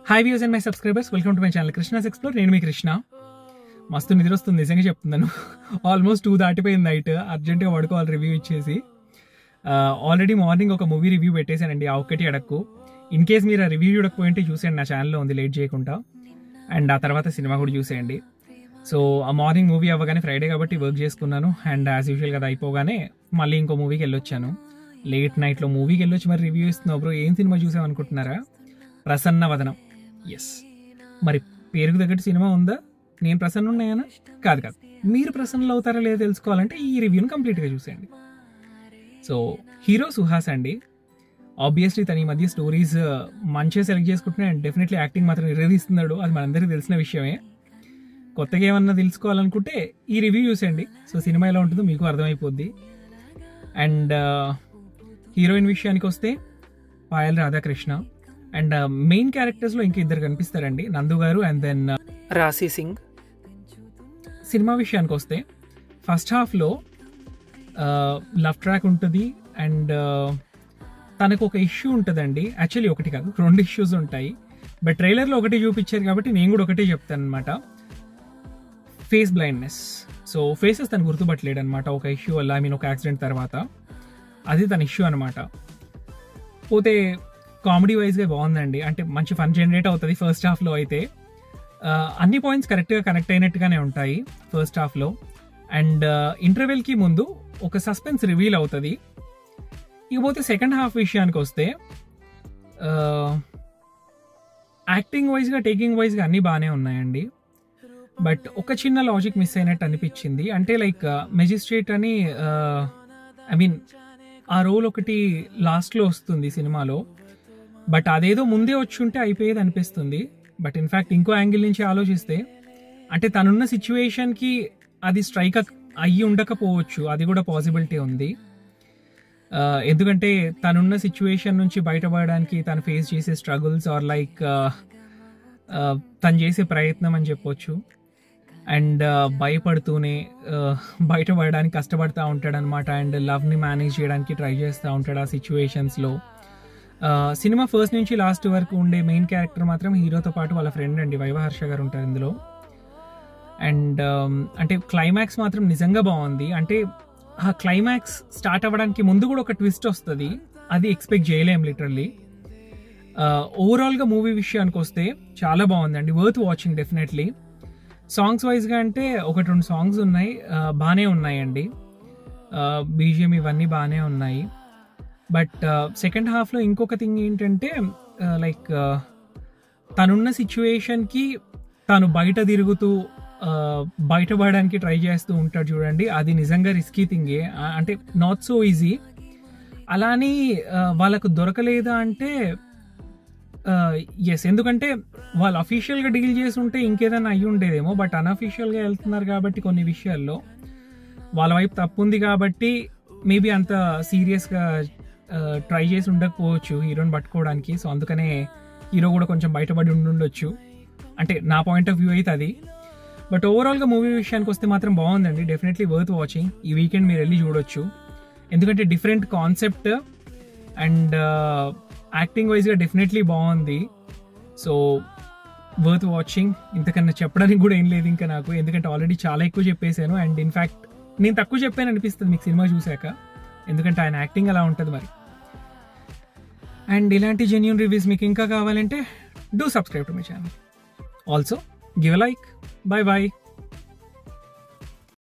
Hi views and my subscribers, welcome to my channel Krishna's explore. నేను మీ కృష్ణ. మస్తు నిద్ర వస్తుంది నిజంగా చెప్తున్నాను. ఆల్మోస్ట్ 2 దాటిపోయింది నైట్. అర్జెంట్గా పడుకోవాలి రివ్యూ ఇచ్చేసి. ఆల్రెడీ మార్నింగ్ ఒక మూవీ రివ్యూ పెట్టేశానండి, ఆ ఒక్కటి అడక్కు. ఇన్ కేస్ మీరు ఆ రివ్యూ చూడకపోయింటే చూసేయండి, నా ఛానల్లో ఉంది లేట్ చేయకుండా. అండ్ ఆ తర్వాత సినిమా కూడా చూసేయండి. సో ఆ మార్నింగ్ మూవీ అవ్వగానే ఫ్రైడే కాబట్టి వర్క్ చేసుకున్నాను. అండ్ యాజ్ యూజువల్ కదా అయిపోగానే మళ్ళీ ఇంకో మూవీకి వెళ్ళొచ్చాను. లేట్ నైట్లో మూవీకి వెళ్ళొచ్చి మరి రివ్యూ ఇస్తున్నావు బ్రో, ఏం సినిమా చూసామనుకుంటున్నారా? ప్రసన్న వదనం. ఎస్, మరి పేరుకు తగ్గట్టు సినిమా ఉందా? నేను ప్రసన్న ఉన్నాయనా? కాదు కాదు, మీరు ప్రసన్నలు అవుతారా లేదా తెలుసుకోవాలంటే ఈ రివ్యూని కంప్లీట్గా చూసేయండి. సో హీరో సుహాస్ అండి. ఆబ్వియస్లీ తన ఈ మధ్య స్టోరీస్ మంచిగా సెలెక్ట్ చేసుకుంటున్నాడు అండ్ డెఫినెట్లీ యాక్టింగ్ మాత్రం నిర్వహిస్తున్నాడు, అది మనందరికీ తెలిసిన విషయమే. కొత్తగా ఏమన్నా తెలుసుకోవాలనుకుంటే ఈ రివ్యూ చూసేయండి. సో సినిమా ఎలా ఉంటుందో మీకు అర్థమైపోద్ది. అండ్ హీరోయిన్ విషయానికి వస్తే పాయల్ రాధాకృష్ణ. అండ్ మెయిన్ క్యారెక్టర్స్లో ఇంకా ఇద్దరు కనిపిస్తారండి, నందు గారు అండ్ దెన్ రాశి సింగ్. సినిమా విషయానికి వస్తే ఫస్ట్ హాఫ్లో లవ్ ట్రాక్ ఉంటుంది అండ్ తనకు ఒక ఇష్యూ ఉంటుందండి. యాక్చువల్లీ ఒకటి కాదు, 2 ఇష్యూస్ ఉంటాయి. బట్ ట్రైలర్లో ఒకటి చూపించారు కాబట్టి నేను కూడా ఒకటే చెప్తాను అనమాట. Face blindness. సో ఫేసెస్ తను గుర్తుపట్టలేడు అనమాట ఒక ఇష్యూ వల్ల, ఒక యాక్సిడెంట్ తర్వాత. అది తన ఇష్యూ అనమాట. పోతే కామెడీ వైజ్గా బాగుందండి, అంటే మంచి ఫన్ జనరేట్ అవుతుంది ఫస్ట్ హాఫ్లో అయితే. అన్ని పాయింట్స్ కరెక్ట్గా కనెక్ట్ అయినట్టుగానే ఉంటాయి ఫస్ట్ హాఫ్లో. అండ్ ఇంటర్వెల్కి ముందు ఒక సస్పెన్స్ రివీల్ అవుతుంది. ఇకపోతే సెకండ్ హాఫ్ విషయానికి వస్తే యాక్టింగ్ వైజ్గా టేకింగ్ వైజ్గా అన్నీ బాగానే ఉన్నాయండి. బట్ ఒక చిన్న లాజిక్ మిస్ అయినట్టు అనిపించింది. అంటే లైక్ మెజిస్ట్రేట్ అని ఆ రోల్ ఒకటి లాస్ట్లో వస్తుంది సినిమాలో, బట్ అదేదో ముందే వచ్చి ఉంటే అయిపోయేది అనిపిస్తుంది. బట్ ఇన్ఫ్యాక్ట్ ఇంకో యాంగిల్ నుంచి ఆలోచిస్తే అంటే తనున్న సిచ్యువేషన్కి అది స్ట్రైక్ అయ్యి ఉండకపోవచ్చు, అది కూడా పాసిబిలిటీ ఉంది. ఎందుకంటే తనున్న సిచ్యువేషన్ నుంచి బయటపడడానికి తను ఫేస్ చేసే స్ట్రగుల్స్ ఆర్ లైక్ తను చేసే ప్రయత్నం అని చెప్పొచ్చు. అండ్ భయపడుతూనే బయటపడడానికి కష్టపడుతూ ఉంటాడు అనమాట. అండ్ లవ్ని మేనేజ్ చేయడానికి ట్రై చేస్తూ ఉంటాడు ఆ సిచ్యువేషన్స్లో. సినిమా ఫస్ట్ నుంచి లాస్ట్ వరకు ఉండే మెయిన్ క్యారెక్టర్ మాత్రం హీరోతో పాటు వాళ్ళ ఫ్రెండ్ అండి, వైవహర్ష గారు ఉంటారు ఇందులో. అండ్ అంటే క్లైమాక్స్ మాత్రం నిజంగా బాగుంది. అంటే ఆ క్లైమాక్స్ స్టార్ట్ అవ్వడానికి ముందు కూడా ఒక ట్విస్ట్ వస్తుంది, అది ఎక్స్పెక్ట్ చేయలేం లిటరల్లీ. ఓవరాల్గా మూవీ విషయానికి వస్తే చాలా బాగుందండి, వర్త్ వాచింగ్ డెఫినెట్లీ. సాంగ్స్ వైజ్గా అంటే 1-2 సాంగ్స్ ఉన్నాయి, బాగానే ఉన్నాయండి. బీజిఎం ఇవన్నీ బాగానే ఉన్నాయి. బట్ సెకండ్ హాఫ్లో ఇంకొక థింగ్ ఏంటంటే లైక్ తనున్న సిచ్యువేషన్కి తను బయట తిరుగుతూ బయటపడడానికి ట్రై చేస్తూ ఉంటాడు చూడండి, అది నిజంగా రిస్కీ థింగే, అంటే నాట్ సో ఈజీ. అలానే వాళ్ళకు దొరకలేదా అంటే ఎస్, ఎందుకంటే వాళ్ళు అఫీషియల్గా డీల్ చేసి ఉంటే ఇంకేదైనా అయ్యి ఉండేదేమో. బట్ అన్అఫీషియల్గా వెళ్తున్నారు కాబట్టి కొన్ని విషయాల్లో వాళ్ళ వైపు తప్పు ఉంది కాబట్టి మేబీ అంత సీరియస్గా ట్రై చేసి ఉండకపోవచ్చు హీరోని పట్టుకోవడానికి. సో అందుకనే హీరో కూడా కొంచెం బయటపడి ఉండొచ్చు, అంటే నా పాయింట్ ఆఫ్ వ్యూ అయితే అది. బట్ ఓవరాల్గా మూవీ విషయానికి వస్తే మాత్రం బాగుందండి, డెఫినెట్లీ వర్త్ వాచింగ్. ఈ వీకెండ్ మీరు వెళ్ళి చూడొచ్చు, ఎందుకంటే డిఫరెంట్ కాన్సెప్ట్ అండ్ యాక్టింగ్ వైజ్గా డెఫినెట్లీ బాగుంది. So worth watching. ఇంతకన్నా చెప్పడానికి కూడా ఏం లేదు ఇంకా నాకు, ఎందుకంటే ఆల్రెడీ చాలా ఎక్కువ చెప్పేశాను. అండ్ ఇన్ఫ్యాక్ట్ నేను తక్కువ చెప్పాను అనిపిస్తుంది మీకు సినిమా చూశాక, ఎందుకంటే ఆయన యాక్టింగ్ అలా ఉంటుంది మరి. అండ్ ఇలాంటి జెన్యూన్ రివ్యూస్ మీకు ఇంకా కావాలంటే do subscribe to my channel. Also give a like. Bye bye.